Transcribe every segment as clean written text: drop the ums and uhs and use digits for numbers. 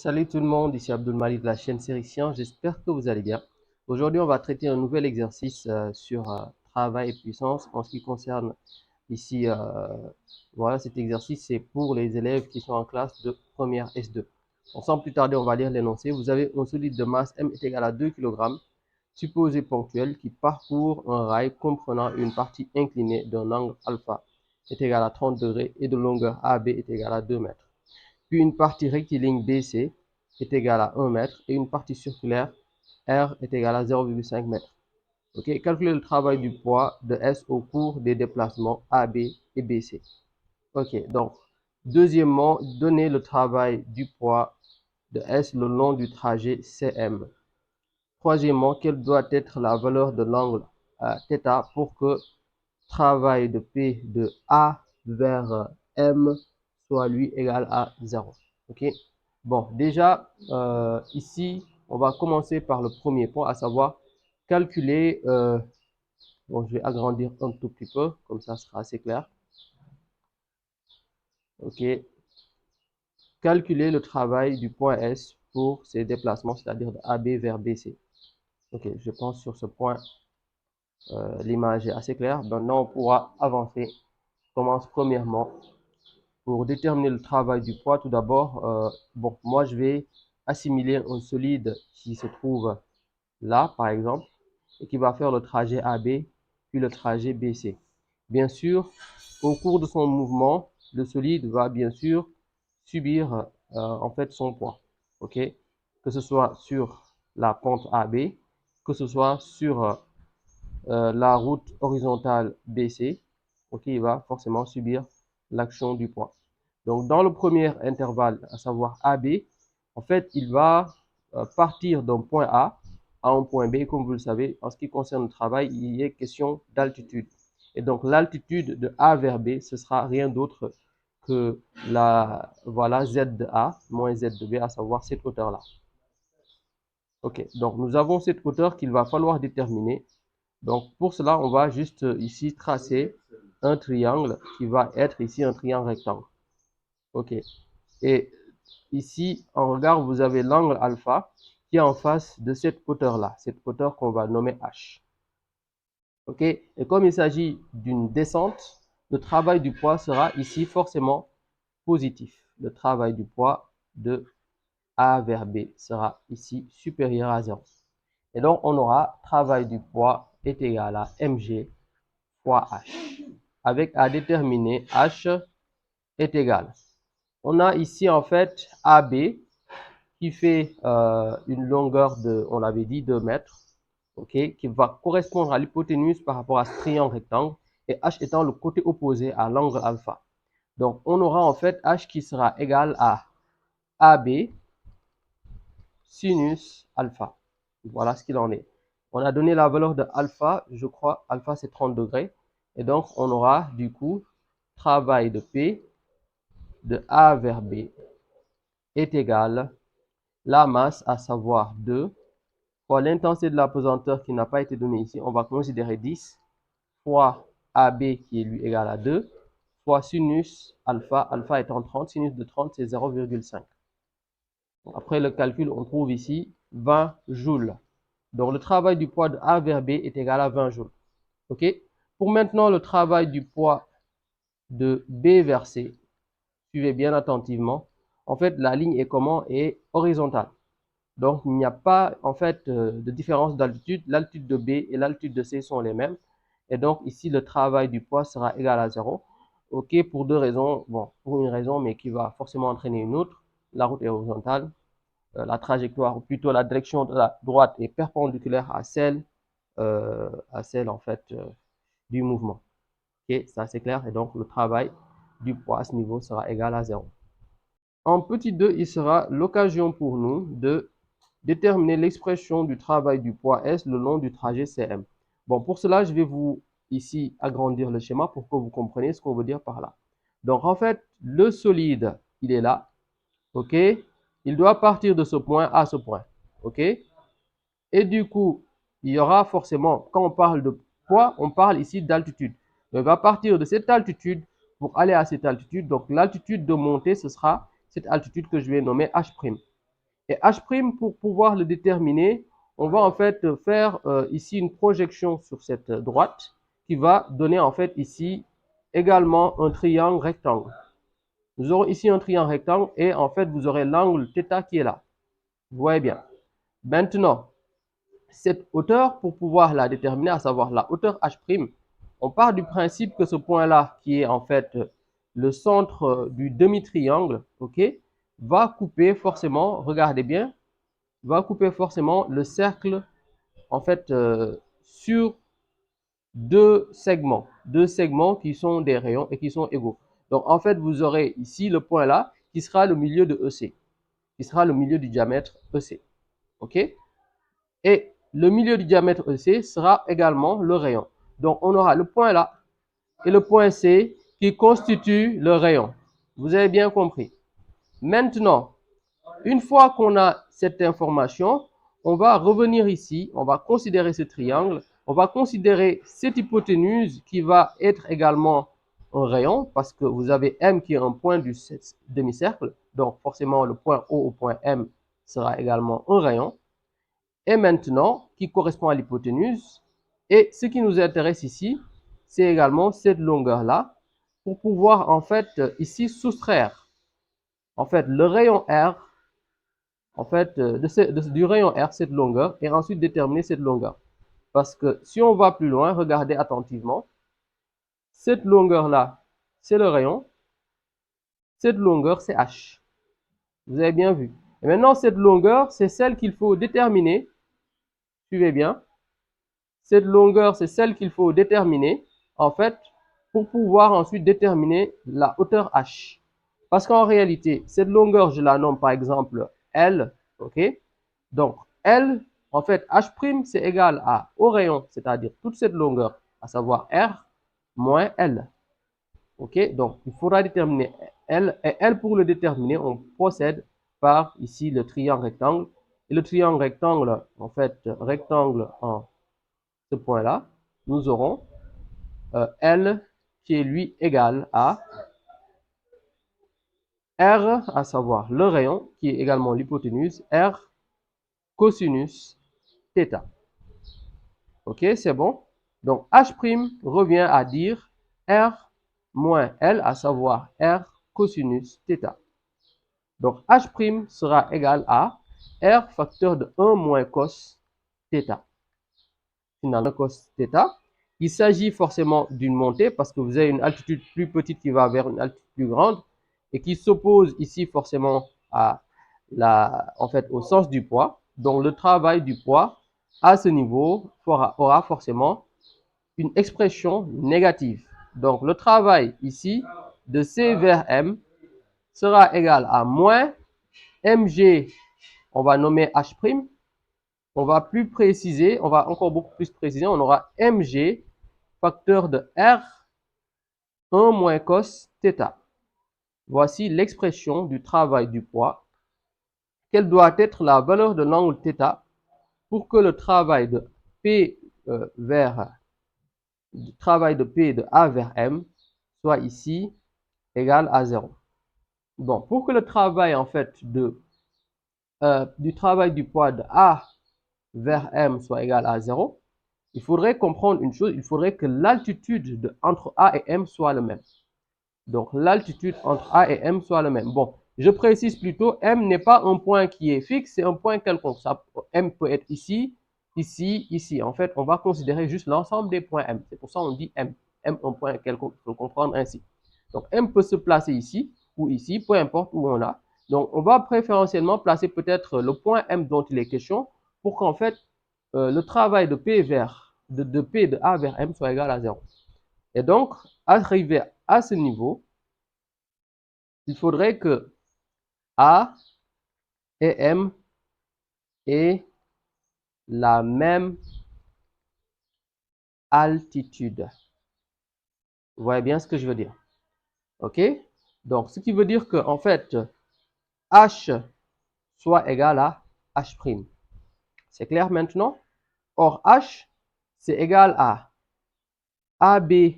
Salut tout le monde, ici Abdul Malik de la chaîne Série Science, j'espère que vous allez bien. Aujourd'hui, on va traiter un nouvel exercice sur travail et puissance en ce qui concerne ici, voilà, cet exercice, c'est pour les élèves qui sont en classe de première S2. Sans plus tarder, on va lire l'énoncé. Vous avez un solide de masse M est égal à 2 kg, supposé ponctuel, qui parcourt un rail comprenant une partie inclinée d'un angle alpha est égal à 30 degrés et de longueur AB est égal à 2 mètres. Puis une partie rectiligne BC est égale à 1 mètre et une partie circulaire R est égale à 0,5 mètre. Okay. Calculez le travail du poids de S au cours des déplacements AB et BC. Ok, donc, deuxièmement, donnez le travail du poids de S le long du trajet CM. Troisièmement, quelle doit être la valeur de l'angle θ pour que travail de P de A vers M soit lui égal à 0. Ok. Bon, déjà, ici, on va commencer par le premier point, à savoir calculer, bon, je vais agrandir un tout petit peu, comme ça sera assez clair. Ok. Calculer le travail du point S pour ses déplacements, c'est-à-dire de AB vers BC. Ok, je pense sur ce point, l'image est assez claire. Maintenant, on pourra avancer. Je commence premièrement. Pour déterminer le travail du poids, tout d'abord, bon, moi je vais assimiler un solide qui se trouve là, par exemple, et qui va faire le trajet AB, puis le trajet BC. Bien sûr, au cours de son mouvement, le solide va bien sûr subir en fait son poids, ok? Que ce soit sur la pente AB, que ce soit sur la route horizontale BC, ok, il va forcément subir l'action du poids. Donc, dans le premier intervalle, à savoir AB, en fait, il va partir d'un point A à un point B. Comme vous le savez, en ce qui concerne le travail, il est question d'altitude. Et donc, l'altitude de A vers B, ce sera rien d'autre que la, voilà, Z de A moins Z de B, à savoir cette hauteur-là. Ok, donc nous avons cette hauteur qu'il va falloir déterminer. Donc, pour cela, on va juste ici tracer un triangle qui va être ici un triangle rectangle. Ok. Et ici, en regard, vous avez l'angle alpha qui est en face de cette hauteur-là, cette hauteur qu'on va nommer H. Ok. Et comme il s'agit d'une descente, le travail du poids sera ici forcément positif. Le travail du poids de A vers B sera ici supérieur à 0. Et donc, on aura travail du poids est égal à mg fois H, avec à déterminer H est égal. On a ici en fait AB qui fait une longueur de, on l'avait dit, 2 mètres, ok, qui va correspondre à l'hypoténuse par rapport à ce triangle rectangle, et H étant le côté opposé à l'angle alpha. Donc, on aura en fait H qui sera égal à AB sinus alpha. Voilà ce qu'il en est. On a donné la valeur de alpha, je crois, alpha c'est 30 degrés, et donc on aura du coup travail de P de A vers B est égal la masse, à savoir 2, fois l'intensité de la pesanteur qui n'a pas été donnée ici, on va considérer 10, fois AB qui est lui égal à 2, fois sinus alpha, alpha étant 30, sinus de 30 c'est 0,5. Après le calcul, on trouve ici 20 joules. Donc le travail du poids de A vers B est égal à 20 joules. Ok. Pour maintenant le travail du poids de B vers C, suivez bien attentivement. En fait, la ligne est comment? Est horizontale. Donc, il n'y a pas, en fait, de différence d'altitude. L'altitude de B et l'altitude de C sont les mêmes. Et donc, ici, le travail du poids sera égal à 0. OK, pour deux raisons. Bon, pour une raison, mais qui va forcément entraîner une autre. La route est horizontale. La trajectoire, ou plutôt la direction de la droite est perpendiculaire à celle en fait, du mouvement. OK, ça c'est clair. Et donc, le travail du poids à ce niveau sera égal à 0. En petit 2, il sera l'occasion pour nous de déterminer l'expression du travail du poids S le long du trajet CM. Bon, pour cela, je vais vous ici agrandir le schéma pour que vous compreniez ce qu'on veut dire par là. Donc, en fait, le solide, il est là. OK? Il doit partir de ce point à ce point. OK? Et du coup, il y aura forcément, quand on parle de poids, on parle ici d'altitude. Il va partir de cette altitude pour aller à cette altitude. Donc, l'altitude de montée, ce sera cette altitude que je vais nommer H'. Et H', pour pouvoir le déterminer, on va en fait faire ici une projection sur cette droite qui va donner en fait ici également un triangle rectangle. Nous aurons ici un triangle rectangle et en fait vous aurez l'angle θ qui est là. Vous voyez bien. Maintenant, cette hauteur, pour pouvoir la déterminer, à savoir la hauteur H', on part du principe que ce point-là, qui est en fait le centre du demi-triangle, ok, va couper forcément, regardez bien, va couper forcément le cercle en fait sur deux segments qui sont des rayons et qui sont égaux. Donc en fait, vous aurez ici le point là qui sera le milieu de EC, qui sera le milieu du diamètre EC. OK? Et le milieu du diamètre EC sera également le rayon. Donc on aura le point là et le point C qui constituent le rayon. Vous avez bien compris. Maintenant, une fois qu'on a cette information, on va revenir ici, on va considérer ce triangle, on va considérer cette hypoténuse qui va être également un rayon, parce que vous avez M qui est un point du demi-cercle, donc forcément le point O au point M sera également un rayon. Et maintenant, qui correspond à l'hypoténuse, et ce qui nous intéresse ici, c'est également cette longueur-là, pour pouvoir en fait ici soustraire en fait le rayon R en fait, du rayon R, cette longueur, et ensuite déterminer cette longueur. Parce que si on va plus loin, regardez attentivement, cette longueur-là, c'est le rayon, cette longueur, c'est H. Vous avez bien vu. Et maintenant, cette longueur, c'est celle qu'il faut déterminer. Suivez bien. Cette longueur, c'est celle qu'il faut déterminer, en fait, pour pouvoir ensuite déterminer la hauteur H. Parce qu'en réalité, cette longueur, je la nomme par exemple L, ok? Donc, L, en fait, H', c'est égal au rayon, c'est-à-dire toute cette longueur, à savoir R, moins L. Ok? Donc, il faudra déterminer L. Et L, pour le déterminer, on procède par ici le triangle rectangle. Et le triangle rectangle, en fait, rectangle en ce point-là, nous aurons L qui est lui égal à R, à savoir le rayon, qui est également l'hypoténuse, R cosinus θ. Ok, c'est bon? Donc, H' revient à dire R moins L, à savoir R cosinus θ. Donc, H' sera égal à R facteur de 1 moins cos θ. Finalement, cos θ. Il s'agit forcément d'une montée parce que vous avez une altitude plus petite qui va vers une altitude plus grande et qui s'oppose ici forcément à en fait, au sens du poids. Donc, le travail du poids à ce niveau aura forcément une expression négative. Donc, le travail ici de C vers M sera égal à moins mg, on va nommer H', on va plus préciser, on va encore beaucoup plus préciser, on aura mg facteur de R 1 moins cos θ. Voici l'expression du travail du poids. Quelle doit être la valeur de l'angle θ pour que le travail de P de A vers M soit ici égal à 0. Bon, pour que le travail en fait du travail du poids de A vers M soit égal à 0, il faudrait comprendre une chose, il faudrait que l'altitude entre A et M soit le même. Donc l'altitude entre A et M soit le même. Bon, je précise plutôt, M n'est pas un point qui est fixe, c'est un point quelconque. M peut être ici, ici, ici. En fait, on va considérer juste l'ensemble des points M. C'est pour ça qu'on dit M. M, un point quelconque, il faut comprendre ainsi. Donc M peut se placer ici ou ici, peu importe où on a. Donc on va préférentiellement placer peut-être le point M dont il est question pour qu'en fait le travail de P de A vers M soit égal à 0. Et donc, arrivé à ce niveau, il faudrait que A et M aient la même altitude. Vous voyez bien ce que je veux dire? OK? Donc, ce qui veut dire que, en fait, H soit égal à H'. C'est clair maintenant? Or, H, c'est égal à AB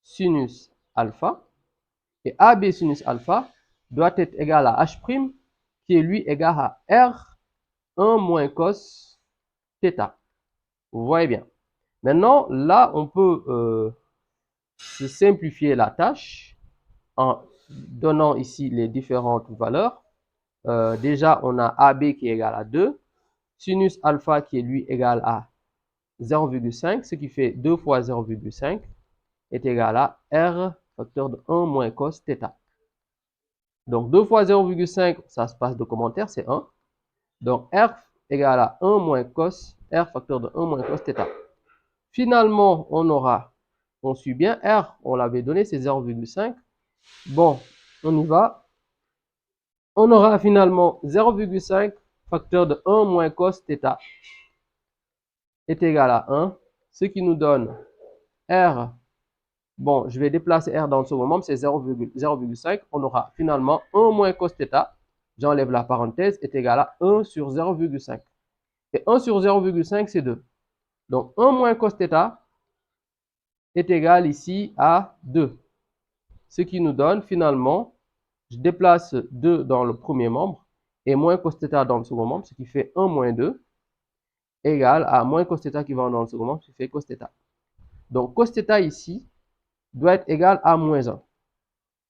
sinus alpha. Et AB sinus alpha doit être égal à H' qui est lui égal à R1 moins cos θ. Vous voyez bien. Maintenant, là, on peut se simplifier la tâche en donnant ici les différentes valeurs. Déjà, on a AB qui est égal à 2, sinus alpha qui est lui égal à 0,5, ce qui fait 2 fois 0,5 est égal à R facteur de 1 moins cos θ. Donc 2 fois 0,5, ça se passe de commentaire, c'est 1. Donc R égale à 1 moins cos, R facteur de 1 moins cos θ. Finalement, on suit bien, R, on l'avait donné, c'est 0,5. Bon, on y va. On aura finalement 0,5 facteur de 1 moins cos θ est égal à 1, ce qui nous donne R. Bon, je vais déplacer R dans le second membre, c'est 0,5. On aura finalement 1 moins cos θ, j'enlève la parenthèse, est égal à 1 sur 0,5. Et 1 sur 0,5, c'est 2. Donc 1 moins cos θ est égal ici à 2. Ce qui nous donne finalement, je déplace 2 dans le premier membre et moins cos θ dans le second membre, ce qui fait 1 moins 2, égale à moins cos θ qui va dans le second membre, ce qui fait cos θ. Donc cos θ ici doit être égal à moins 1.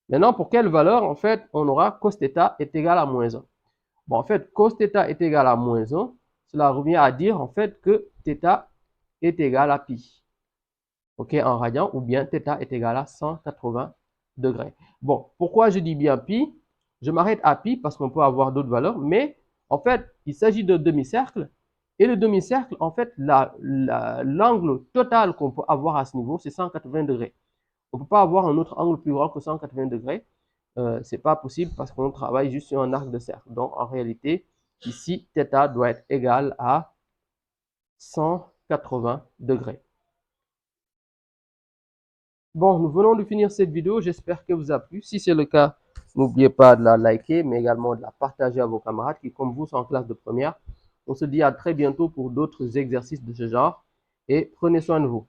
Maintenant, pour quelle valeur, en fait, on aura cos θ est égal à moins 1. Bon, en fait, cos θ est égal à moins 1. Cela revient à dire, en fait, que θ est égal à pi. OK, en radian, ou bien θ est égal à 180 degrés. Bon, pourquoi je dis bien pi? Je m'arrête à pi parce qu'on peut avoir d'autres valeurs, mais en fait, il s'agit de demi-cercle. Et le demi-cercle, en fait, l'angle total qu'on peut avoir à ce niveau, c'est 180 degrés. On ne peut pas avoir un autre angle plus grand que 180 degrés. Ce n'est pas possible parce qu'on travaille juste sur un arc de cercle. Donc, en réalité, ici, θ doit être égal à 180 degrés. Bon, nous venons de finir cette vidéo. J'espère qu'elle vous a plu. Si c'est le cas, n'oubliez pas de la liker, mais également de la partager à vos camarades qui, comme vous, sont en classe de première. On se dit à très bientôt pour d'autres exercices de ce genre et prenez soin de vous.